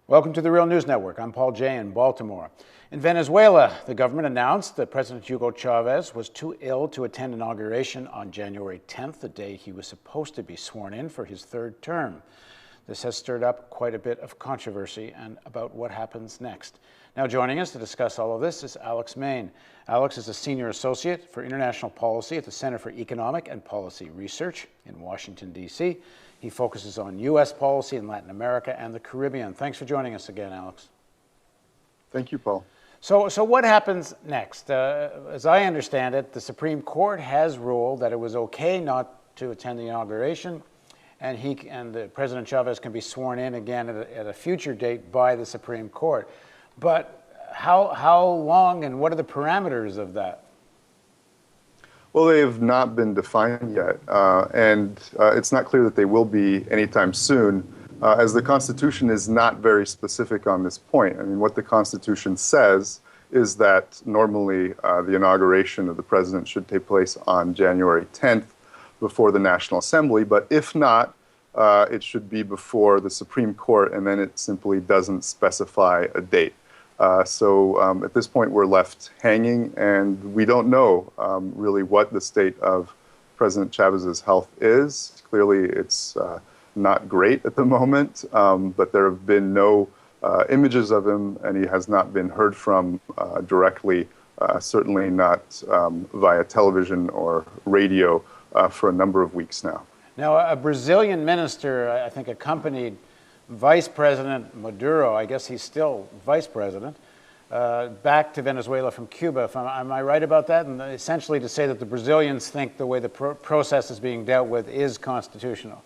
Welcome to the Real News Network. I'm Paul Jay in Baltimore. In Venezuela, the government announced that President Hugo Chavez was too ill to attend inauguration on January 10th, the day he was supposed to be sworn in for his third term. This has stirred up quite a bit of controversy and about what happens next. Now joining us to discuss all of this is Alex Main. Alex is a senior associate for international policy at the Center for Economic and Policy Research in Washington, D.C. He focuses on U.S. policy in Latin America and the Caribbean. Thanks for joining us again, Alex. Thank you, Paul. So what happens next? As I understand it, the Supreme Court has ruled that it was okay not to attend the inauguration, and President Chavez can be sworn in again at a future date by the Supreme Court. But how long and what are the parameters of that? Well, they have not been defined yet, and it's not clear that they will be anytime soon, as the Constitution is not very specific on this point. I mean, what the Constitution says is that normally the inauguration of the president should take place on January 10th before the National Assembly, but if not, it should be before the Supreme Court, and then it simply doesn't specify a date. So at this point, we're left hanging, and we don't know really what the state of President Chavez's health is. Clearly, it's not great at the moment, but there have been no images of him, and he has not been heard from directly, certainly not via television or radio for a number of weeks now. Now, a Brazilian minister, I think, accompanied Vice President Maduro, I guess he's still vice president, back to Venezuela from Cuba. Am I right about that? And essentially to say that the Brazilians think the way the process is being dealt with is constitutional.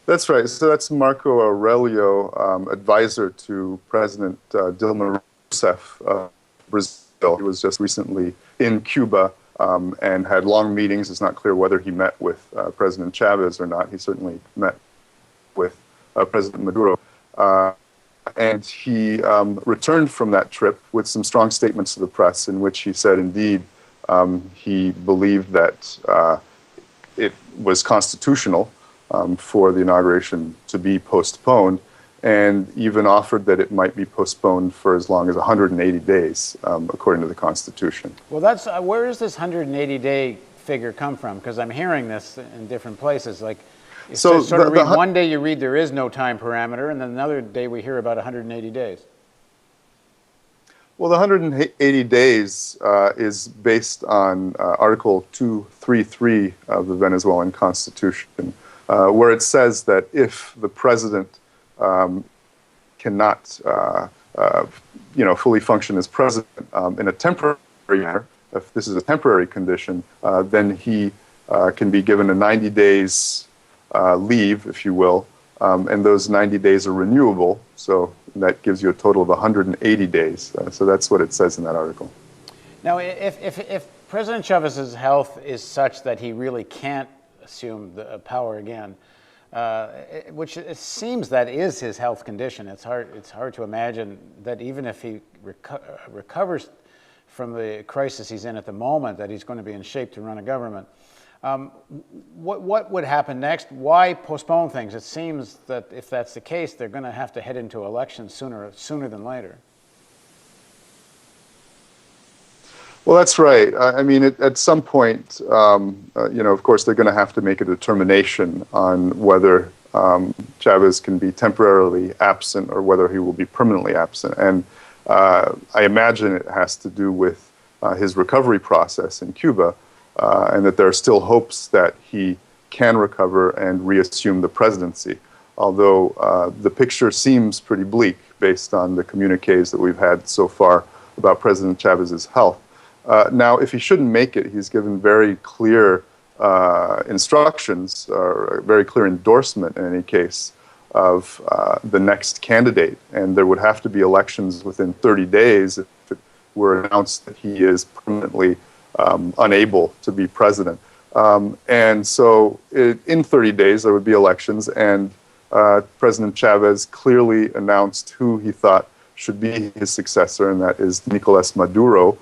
That's right. So that's Marco Aurelio, advisor to President Dilma Rousseff of Brazil. He was just recently in Cuba and had long meetings. It's not clear whether he met with President Chavez or not. He certainly met with President Maduro. And he returned from that trip with some strong statements to the press in which he said, indeed, he believed that it was constitutional for the inauguration to be postponed, and even offered that it might be postponed for as long as 180 days, according to the Constitution. Well, that's where does this 180-day figure come from? Because I'm hearing this in different places. Like, so one day you read there is no time parameter, and then another day we hear about 180 days. Well, the 180 days is based on Article 233 of the Venezuelan Constitution, where it says that if the president cannot, fully function as president in a temporary manner, if this is a temporary condition, then he can be given a 90 days leave, if you will, and those 90 days are renewable, so that gives you a total of 180 days. So that's what it says in that article. Now, if President Chavez's health is such that he really can't assume the power again, which it seems that is his health condition. It's hard to imagine that even if he recovers from the crisis he's in at the moment, that he's going to be in shape to run a government. What would happen next? Why postpone things? It seems that if that's the case, they're going to have to head into elections sooner than later. Well, that's right. I mean, at some point, of course, they're going to have to make a determination on whether Chavez can be temporarily absent or whether he will be permanently absent. And I imagine it has to do with his recovery process in Cuba, and that there are still hopes that he can recover and reassume the presidency, although the picture seems pretty bleak based on the communiques that we've had so far about President Chavez's health. Now, if he shouldn't make it, he's given very clear instructions, or a very clear endorsement in any case, of the next candidate. And there would have to be elections within 30 days if it were announced that he is permanently unable to be president. And so in 30 days, there would be elections, and President Chavez clearly announced who he thought should be his successor, and that is Nicolas Maduro,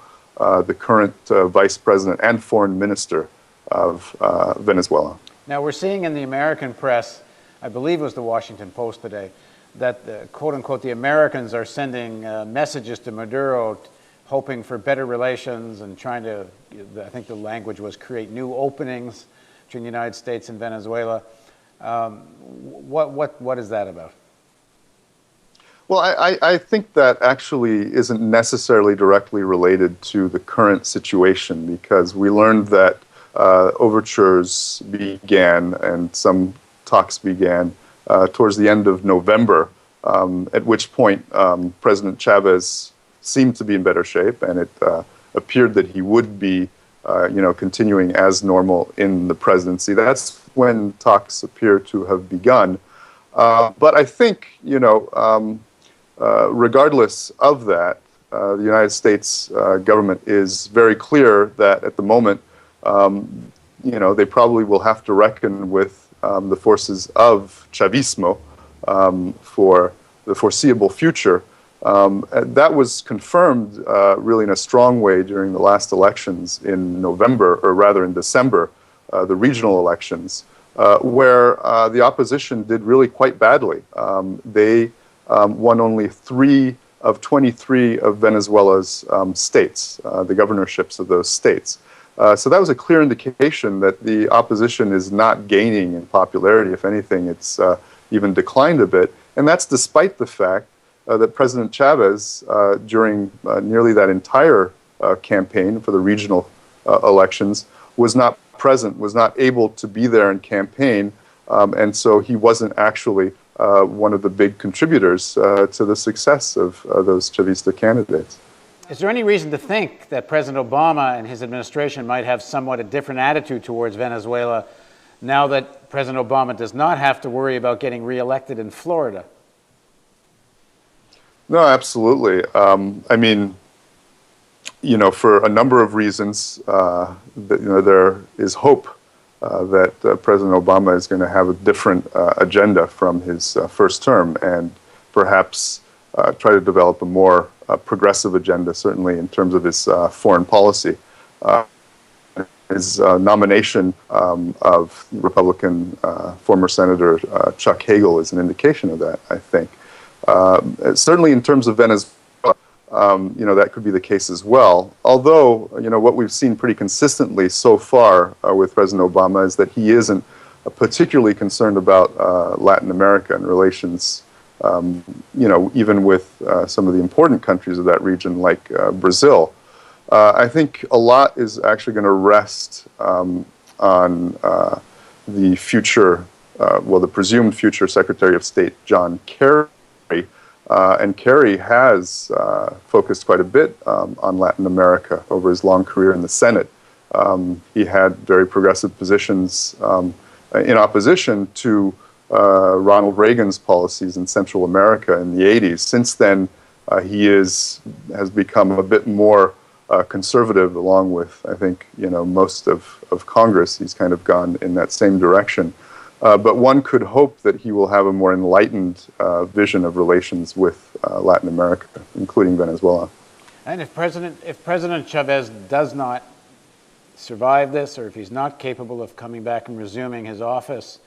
the current vice president and foreign minister of Venezuela. Now, we're seeing in the American press I believe it was the Washington Post today, that quote unquote the Americans are sending messages to Maduro hoping for better relations and trying to, I think the language was, create new openings between the United States and Venezuela. What is that about? Well, I think that actually isn't necessarily directly related to the current situation, because we learned that overtures began and some talks began towards the end of November, at which point President Chavez seemed to be in better shape, and it appeared that he would be continuing as normal in the presidency. That's when talks appear to have begun. But I think, regardless of that, the United States government is very clear that at the moment, they probably will have to reckon with the forces of Chavismo for the foreseeable future. That was confirmed really in a strong way during the last elections in November, or rather in December, the regional elections, where the opposition did really quite badly. They won only 3 of 23 of Venezuela's states, the governorships of those states. So that was a clear indication that the opposition is not gaining in popularity. If anything, it's even declined a bit. And that's despite the fact that President Chavez, during nearly that entire campaign for the regional elections, was not present, was not able to be there and campaign, and so he wasn't actually one of the big contributors to the success of those Chavista candidates. Is there any reason to think that President Obama and his administration might have somewhat a different attitude towards Venezuela now that President Obama does not have to worry about getting reelected in Florida? No, absolutely. I mean, for a number of reasons, there is hope that President Obama is going to have a different agenda from his first term, and perhaps try to develop a more progressive agenda, certainly in terms of his foreign policy. His nomination of Republican former Senator Chuck Hagel is an indication of that, I think. Certainly in terms of Venezuela, that could be the case as well. Although, what we've seen pretty consistently so far with President Obama is that he isn't particularly concerned about Latin America and relations, even with some of the important countries of that region, like Brazil. I think a lot is actually going to rest on the future, the presumed future Secretary of State, John Kerry. And Kerry has focused quite a bit on Latin America over his long career in the Senate. He had very progressive positions in opposition to Ronald Reagan's policies in Central America in the 80s. Since then, he has become a bit more conservative, along with, I think, most of Congress. He's kind of gone in that same direction. But one could hope that he will have a more enlightened vision of relations with Latin America, including Venezuela. And if President Chavez does not survive this, or if he's not capable of coming back and resuming his office,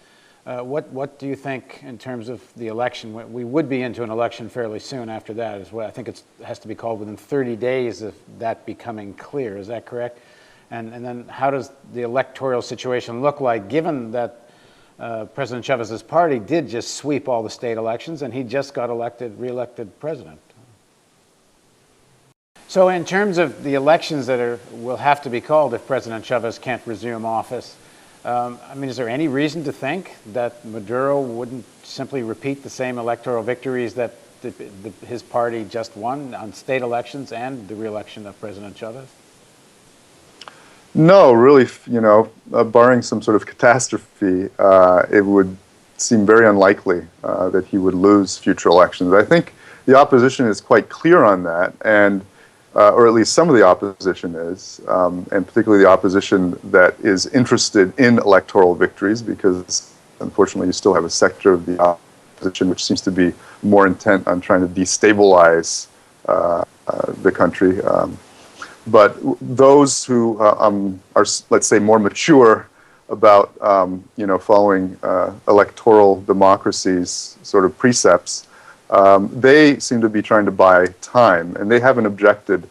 what do you think in terms of the election? We would be into an election fairly soon after that as well. I think it has to be called within 30 days of that becoming clear. Is that correct? And then how does the electoral situation look like, given that President Chavez's party did just sweep all the state elections, and he just got reelected president? So in terms of the elections that will have to be called if President Chavez can't resume office, is there any reason to think that Maduro wouldn't simply repeat the same electoral victories that his party just won on state elections and the reelection of President Chavez? No, really, barring some sort of catastrophe, it would seem very unlikely that he would lose future elections. I think the opposition is quite clear on that, and or at least some of the opposition is, and particularly the opposition that is interested in electoral victories, because unfortunately you still have a sector of the opposition which seems to be more intent on trying to destabilize the country. But those who are, let's say, more mature about following electoral democracy's sort of precepts, they seem to be trying to buy time, and they haven't objected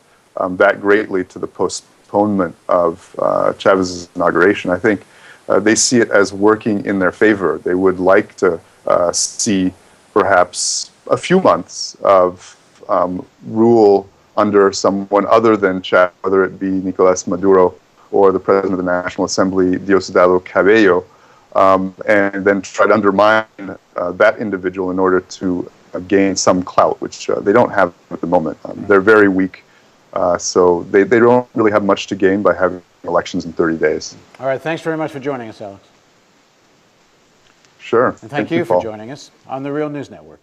that greatly to the postponement of Chavez's inauguration. I think they see it as working in their favor. They would like to see perhaps a few months of rule under someone other than Chavez, whether it be Nicolas Maduro or the president of the National Assembly, Diosdado Cabello, and then try to undermine that individual in order to gain some clout, which they don't have at the moment. They're very weak, so they don't really have much to gain by having elections in 30 days. All right, thanks very much for joining us, Alex. Sure. And thank you for joining us on the Real News Network.